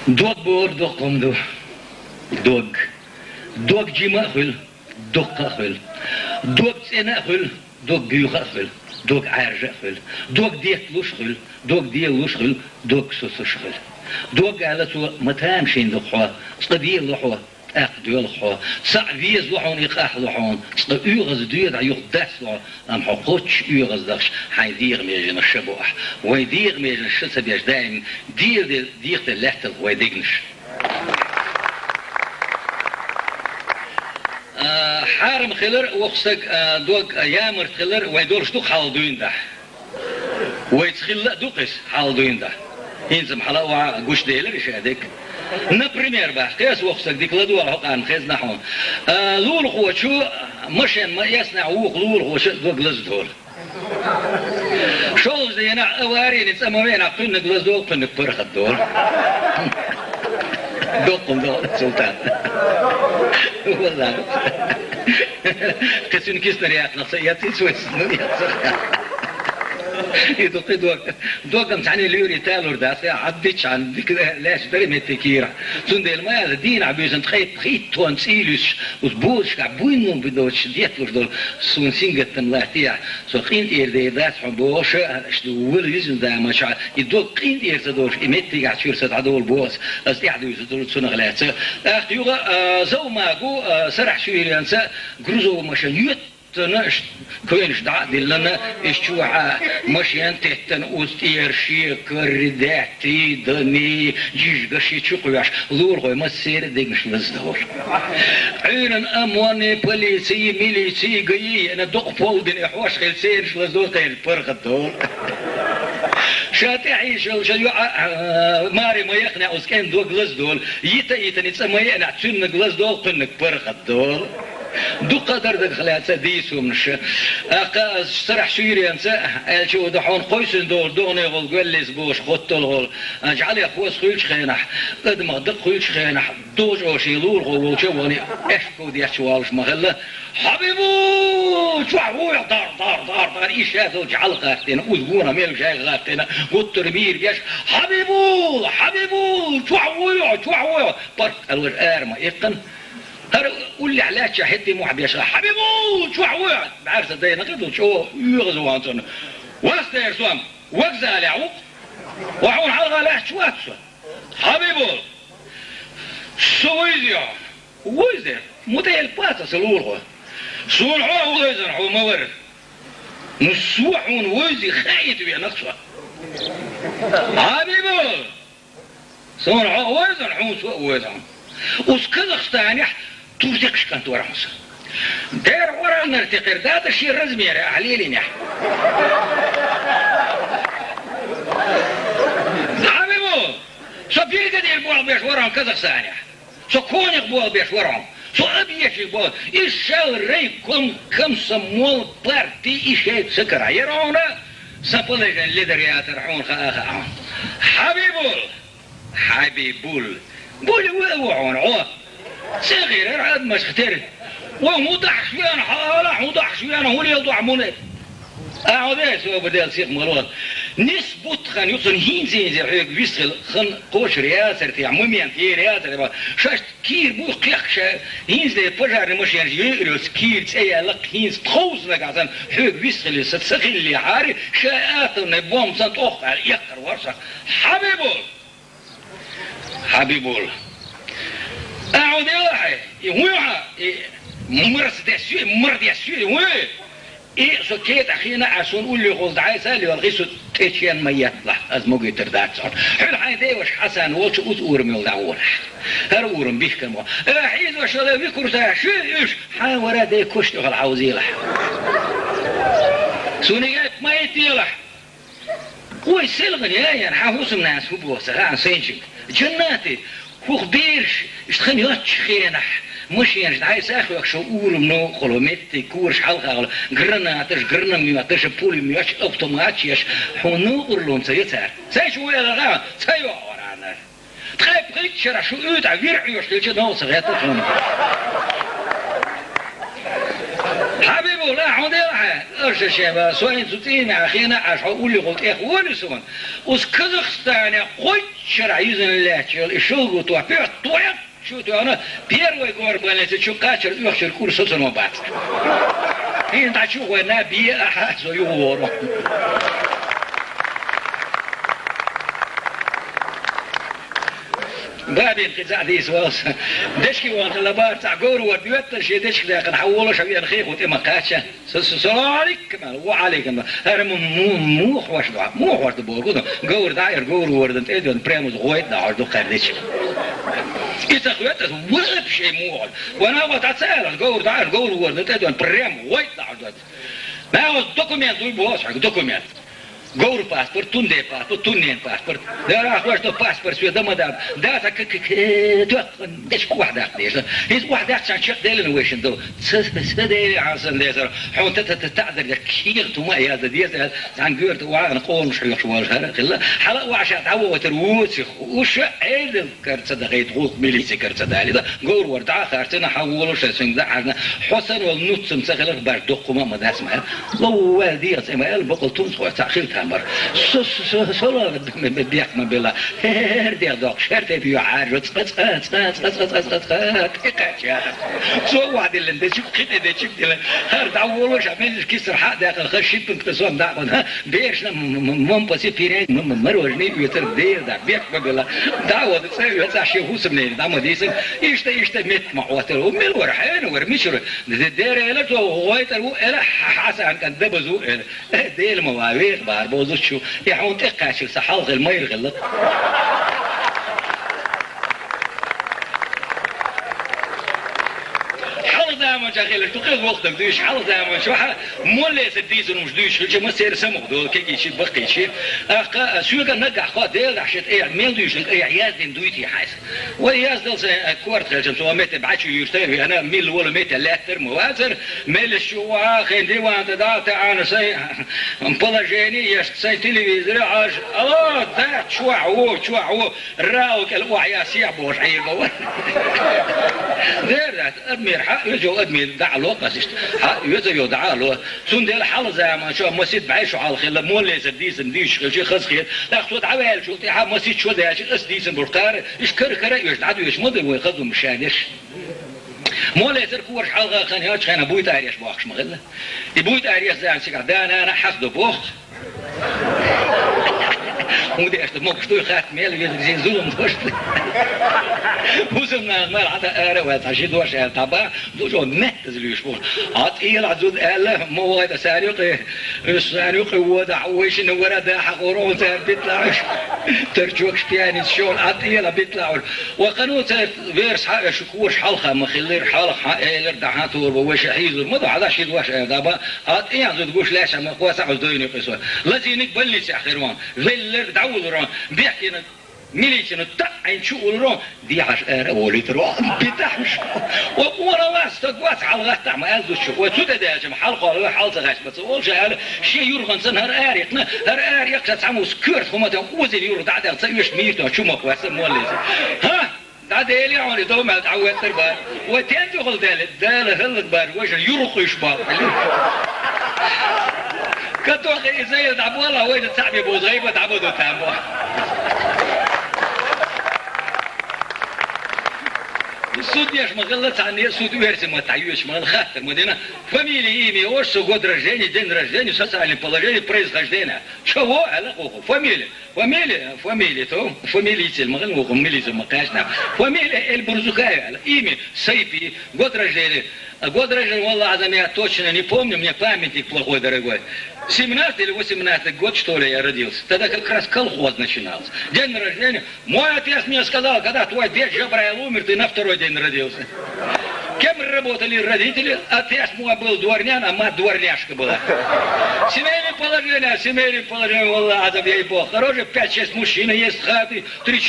دوق بور دوق قمدو دوق جيما خل دوق خل دوق سنة خل دوق بيوخ خل دوق عارجة خل دوق ديت لوش خل دوق دي لوش خل دوق سوسش خل دوق على سو متام شين دوقها صدير لوحها أقدر لوحها صعبيز لوحون يقاح لوحون صد يغز دير عيوخ داس لوح أم حقوش يغز داش حيدير ميجن الشبوح ويدير ميجن الشتى بيش دايم دير اللحتل ويديقنش حارم خلر وخسك دوق يامر خلر ويدورش دوق حالدوين ده ويتخل دوقس حالدوين ده ينزم حلاوة قوش ديلر إيش هذيك نبريمير بقى قياس وخسك ديك لدوا الحقان خيز نحون لول هو شو مشين ما يصنع لول هو شو دوق لزدول شو زينا أوارين يسموين عقلنا لزدول قلنا برخ الدول دوقهم دول سلطان والله كسون كيسنا رياض نصياتي سويس يدوق دوق متعني ليوري تالور داسي عبيتش عن ديك لاش دري متكيرة سند الماء دين عبيزن خيط تون سيلوش وتبوش كعبوين بدوش ديتلور دول سون سينجت ملاتيع سو قين إير دي داس حبوش اشتو وليزن دا ما شاء يدوق قين إير تدوش إمتي قاعد شير سدعدول بوس أستيحدو يزدول سنة غلات أخت يوغا زو ما جو سرح شوير ينسى جروزو مشان يوت تناش كوينش دعدي لنا اشتوعا مشيان تهتن اوستير شي كرداتي دني جيش قشي تشقوياش لورغوي ما السير ديقنش لزدور عينا امواني بوليسي ميليسي قيي انا دوق فولدن احواش خيل سيرش لزدور قيل فرق الدور شاتعي شو ماري ما يقنع اسكين دوق لزدول يتا نتسمى يقنع تسنك لزدول قنك فرق الدور دو قدر دخلات ديسو منش اقاز سرح شيري انسى شو دحون قيسن دول دوني غول قليس بوش خطل غول اجعل يا خوس خيلش خينح قد ما دق خيلش خينح دوج او شيلور غول شواني اشكو دي اشوالش مغله حبيبو شو دار ايش هذا جعل غاتنا وذونا ميل جاي غاتنا قلت ربير بيش حبيبو شو برك الورقار ما يقن قول لي علاش حدي مو حبي يشرح حبيبو شو عواد بعرف زي نقدو شو يغزو عندنا واستير سوام وغزال يعوق وحون حلقه لا شو حبيبو سويزيا ويزر موديل باتا سلورغو سولحو ويزر حو مور نسوحون ويزي خايت بيا نقصه حبيبو سولحو ويزر حو سو ويزر وسكذا ثاني توزيقش كانت ورامس دير ورا نرتقر دات الشيء الرزمي عليلي نح حبيبو سو بيلقى دير بوال بيش ورام كذا ثاني سو كونيق بوال بيش ورام سو ابيش بوال إيشال ريكم كم سمول بارتي إيشال سكرا يرونا سبلجن لدريات رحون خاخا حبيبول بولي وعون عوه صغير عاد ما اخترت ومضح شويان حالح وضح شويان هو اللي يضع مني اعود اسوي بدل سيق مروان نسبت خان يوصل هين زين حيك بيسخل خن قوش رياسر تي عموميا في رياسر شاش كير بو قيخش هين زي بجار مش يجيروس كير تسيا لك هين تخوز لك عشان حيك بيسخل ستسخل اللي حاري شاءات نبوم سنتوخ يقر ورشة حبيبول اعود يلاحي ويوحا مرس داسوي مرد ياسوي وي ايه سكيت اخينا عشان نقول لي غلط عايز لي والغيسو تيشين ما يطلع از موجي تردات صار حل حيدي وش حسن وش اور من الدعوه هرور بيش كما حيز وش لا بيكرتا شو ايش حاورا دي كشت غل عاوزيلح سونيات ما يتيلح هو يسلغني يعني حاوس الناس هو بوسه عن سينشك جناتي هو خبيرش اشتخن ياتش خينح مش يعني عايز اخوك شو اقول منو خلومتي كورش حلقه قرنا تش قرنا مي تش بولي مي اش اوتوماتيش حنو قرلون سيتار ساي شو يا غا ساي ورانا تخيب قيت شرا شو يدع يرعي وش نو صغيرتهم حبيبو لا عودي ورش الشباب سوين تطيم أخينا عشان أقول قلت إخواني سون وس كازاخستان قوي شرع يزن الله شل شو قلت وبيع طويل شو أنا بيروي قربان شو كاشر يخشر كورس سنو بعد هين تعشوا ونا بيا أحسو يورو بابين قزع ديس واس دشكي وان خلبار تاع قور وديوت شي دشك ذاك نحولو شويه نخيخ وتما قاتشه السلام عليكم وعليكم هذا مو خوش دعاء مو خوش دبور قور داير قور ورد ايدون بريموس غويت داعر دو قردش إذا خويت وقف شيء مو وانا وتسال قور داير قور ورد ايدون بريم غويت داعر ما هو دوكيمنت دو بوس دوكيمنت Gour passport, tunde passport, tunnen passport. Daar was de passport zo dat daar. Daar dat is واحد ليش؟ هي واحد عشان شق ديلن ويش ندو. سدي عشان ليزر. حون تعذر كثير توما يا ديت عن قرت وعن قول مش يخش ولا خلا. حلا وعشان تعو تروس وش عيد كرت صدقيت غوط ميليسي كرت صدالي ده. قور ورد عثرتنا حولوا شيء سنجد عنا حسن والنوت مسخلك بردق ما مدرس معه. لو ديت زي ما قال بقول تونس وتأخير تامر. سلام بديك ما بلا هردي دوك شرط بيو عارج سو واحد اللي انت شوف كده ده شوف ده هرد اولش عمل كسر حق داخل خشيت بنقصون دعوه بيش مم بس بيري مروجني يتر دير ده بيك ما بلا دعوه تسوي هذا شيء هو سمني دعوه ديسن يشت مت معوتر ومل ورحين ورمشر دير له تو غايتر ولا حسن كان دبزو دي المواويل باربوز شو يحون تقاشل صحالغ المير غلط دائما شغال تقيد وقتك دوش حال دائما شو مولى سديز ومش دوش شو ما سير سمو دول كي شيء بقي شيء شو كان نجح قادر عشان ايه ميل دوش ايه عياز دين دويتي حاس وياز دول كوارت خلص سو مت بعشو يشتري انا ميل ولا مت لا موازر ميل شو خين دي وانت دات انا سي امبلاجيني يش سي تلفزيون عاش الله ده شو هو راوك الوعي سيع بوش عيبه دير امير حق جو أدمي دع له قصيشت يزيو دع له سندل حال زي ما شو مسيد بعيشوا على الخلا مولى زديس نديش شيء خص خير لا خصوت عوال شو تي مسيد شو ده شيء اسديس برقار ايش كر يشتعدوا يش مدن ويخذوا مشانش مولى تركور حلقة خنيات خنا بوي تاريخ باخش مغله يبوي تاريخ زي عن سكع ده انا حسد بوخ ودي اشت موك شتوي خات ميل يزين زوم دوشت وزمنا المال حتى اروات عشي دوش تبع دوجو مهتز ليش بون عطيل عزود اله مو هذا ساريق ودع ويش نورا ده حقورون بيطلع ترجوكش بياني شون عطيل بيطلع وقنوت فيرس حق شكوش حلقه مخلير حلقه ايلر دعاتور وش حيز المضى هذا شي دوش دابا عطيل عزود قوش لاش ما قوس عزدويني قصه لازم بلي ساخرون فيلر دعول رون بيحكي ميليشن عين شو رون دي عش اولي تروح بتحش وورا واسط واس على غتع ما ازو شو وسوده ده جم حلقه ولا حلقه غاش بس اول شيء يرغن سن هر اريق تسمو سكرت هما توزي يور دع تسويش ميرتو شو ما كواس مولي ها دا ديلي عوني دوما تعود تربا وتنجو قل دال هلك بار وش يرقش بار كتوخي زي دعبولا وين تعبي بوزغيبه دعبودو تامو السود ياش مغلط عني السود ويرسم ما تعيش ما الخاطر مدينه فاميلي ايمي وش سو رجاني دين رجاني социальное положение происхождения чего على اخو فاميلي تو فاميلي المغل وميلي مقاشنا فاميلي البرزقايه على ايمي سيفي год рождения والله العظيم я точно не помню мне памятник плохой дорогой 17 или 18 год, что ли, я родился. Тогда как раз колхоз начинался. День рождения. Мой отец мне сказал, когда твой дед Жабраил умер, ты на второй день родился. Кем работали родители? Отец мой был дворнян, а мать дворняжка была. Семейное положение, Аллах, ей Бог. Хорошее 5-6 мужчин есть в хате, 3